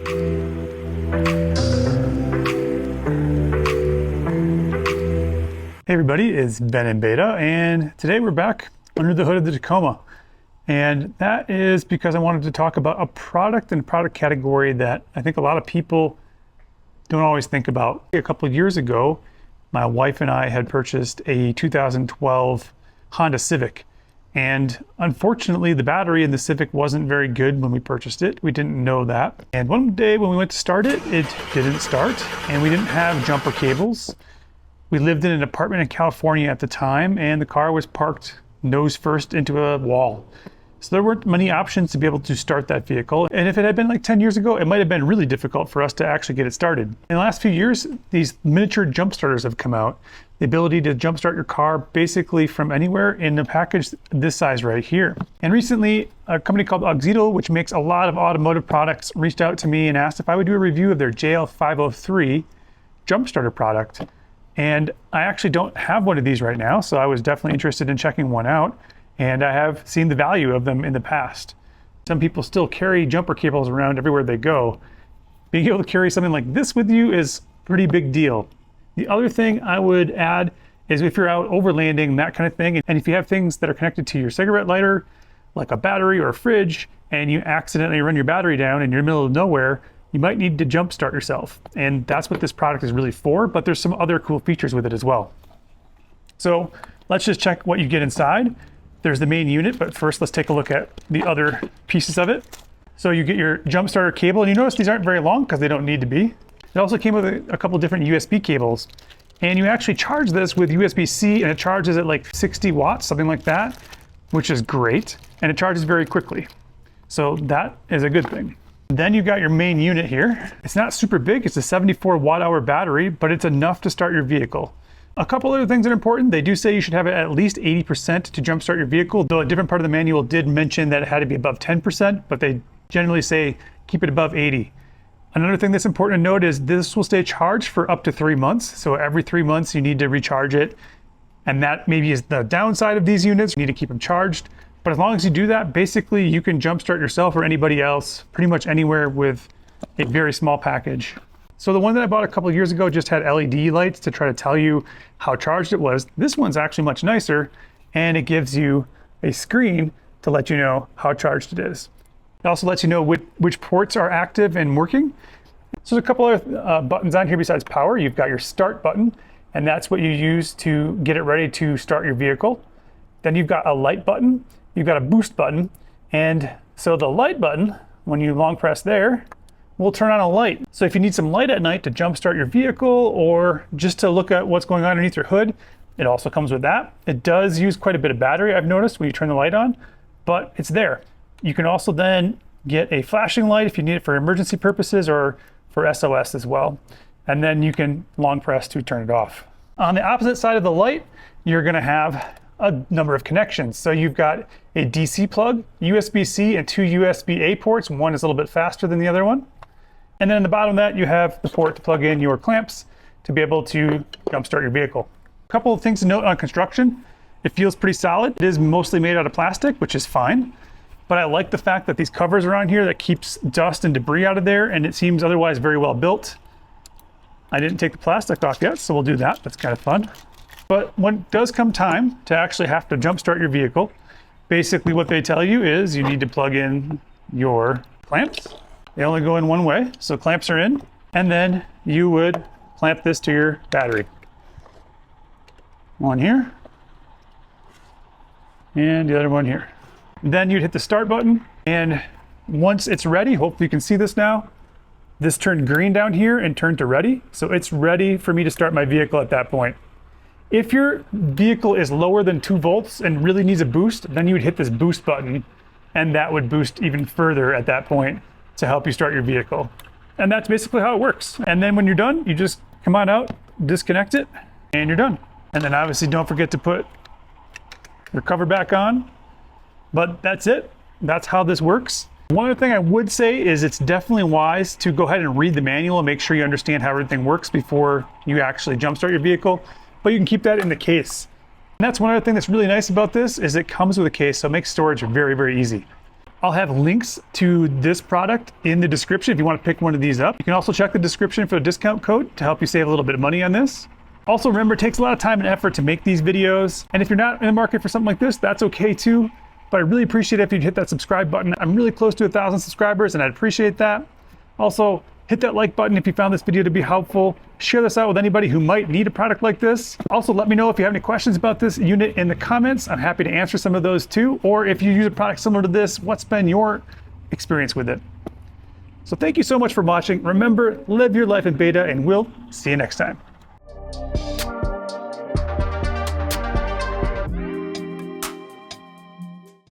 Hey everybody, it's Ben in Beta, and today we're back under the hood of the Tacoma. And that is because I wanted to talk about a product and product category that I think a lot of people don't always think about. A couple of years ago, my wife and I had purchased a 2012 Honda Civic. And unfortunately, the battery in the Civic wasn't very good when we purchased it. We didn't know that. And one day when we went to start it, it didn't start, and we didn't have jumper cables. We lived in an apartment in California at the time, and the car was parked nose first into a wall. So there weren't many options to be able to start that vehicle. And if it had been like 10 years ago, it might have been really difficult for us to actually get it started. In the last few years, these miniature jump starters have come out. The ability to jump start your car basically from anywhere in a package this size right here. And recently, a company called Auxito, which makes a lot of automotive products, reached out to me and asked if I would do a review of their J503 jump starter product. And I actually don't have one of these right now, so I was definitely interested in checking one out. And I have seen the value of them in the past. Some people still carry jumper cables around everywhere they go. Being able to carry something like this with you is a pretty big deal. The other thing I would add is if you're out overlanding, that kind of thing, and if you have things that are connected to your cigarette lighter, like a battery or a fridge, and you accidentally run your battery down and you're in the middle of nowhere, you might need to jump start yourself. And that's what this product is really for, but there's some other cool features with it as well. So let's just check what you get inside. There's the main unit, but first let's take a look at the other pieces of it. So you get your jump starter cable, and you notice these aren't very long because they don't need to be. It also came with a couple different USB cables, and you actually charge this with USB-C, and it charges at like 60 watts, something like that, which is great, and it charges very quickly. So that is a good thing. Then you've got your main unit here. It's not super big, it's a 74 watt-hour battery, but it's enough to start your vehicle. A couple other things that are important. They do say you should have it at least 80% to jumpstart your vehicle, though a different part of the manual did mention that it had to be above 10%, but they generally say keep it above 80. Another thing that's important to note is this will stay charged for up to 3 months. So every 3 months you need to recharge it. And that maybe is the downside of these units. You need to keep them charged. But as long as you do that, basically you can jumpstart yourself or anybody else pretty much anywhere with a very small package. So the one that I bought a couple of years ago just had LED lights to try to tell you how charged it was. This one's actually much nicer, and it gives you a screen to let you know how charged it is. It also lets you know which ports are active and working. So there's a couple of buttons on here besides power. You've got your start button, and that's what you use to get it ready to start your vehicle. Then you've got a light button, you've got a boost button, and so the light button, when you long press there, will turn on a light. So if you need some light at night to jumpstart your vehicle or just to look at what's going on underneath your hood, it also comes with that. It does use quite a bit of battery, I've noticed, when you turn the light on, but it's there. You can also then get a flashing light if you need it for emergency purposes or for SOS as well. And then you can long press to turn it off. On the opposite side of the light, you're gonna have a number of connections. So you've got a DC plug, USB-C, and 2 USB-A ports. One is a little bit faster than the other one. And then in the bottom of that, you have the port to plug in your clamps to be able to jumpstart your vehicle. A couple of things to note on construction. It feels pretty solid. It is mostly made out of plastic, which is fine. But I like the fact that these covers are on here that keeps dust and debris out of there, and it seems otherwise very well built. I didn't take the plastic off yet, so we'll do that. That's kind of fun. But when it does come time to actually have to jumpstart your vehicle, basically what they tell you is you need to plug in your clamps. They only go in one way, so clamps are in, and then you would clamp this to your battery. One here, and the other one here. Then you'd hit the start button, and once it's ready, hopefully you can see this now, this turned green down here and turned to ready, so it's ready for me to start my vehicle at that point. If your vehicle is lower than 2 volts and really needs a boost, then you would hit this boost button, and that would boost even further at that point to help you start your vehicle. And that's basically how it works. And then when you're done, you just come on out, disconnect it, and you're done. And then obviously don't forget to put your cover back on. But that's it. That's how this works. One other thing I would say is it's definitely wise to go ahead and read the manual and make sure you understand how everything works before you actually jumpstart your vehicle. But you can keep that in the case. And that's one other thing that's really nice about this is it comes with a case, so it makes storage very, very easy. I'll have links to this product in the description if you want to pick one of these up. You can also check the description for a discount code to help you save a little bit of money on this. Also remember, it takes a lot of time and effort to make these videos. And if you're not in the market for something like this, that's okay too. But I really appreciate it if you'd hit that subscribe button. I'm really close to 1,000 subscribers and I'd appreciate that. Also, hit that like button if you found this video to be helpful. Share this out with anybody who might need a product like this. Also, let me know if you have any questions about this unit in the comments. I'm happy to answer some of those too. Or if you use a product similar to this, what's been your experience with it? So thank you so much for watching. Remember, live your life in beta, and we'll see you next time.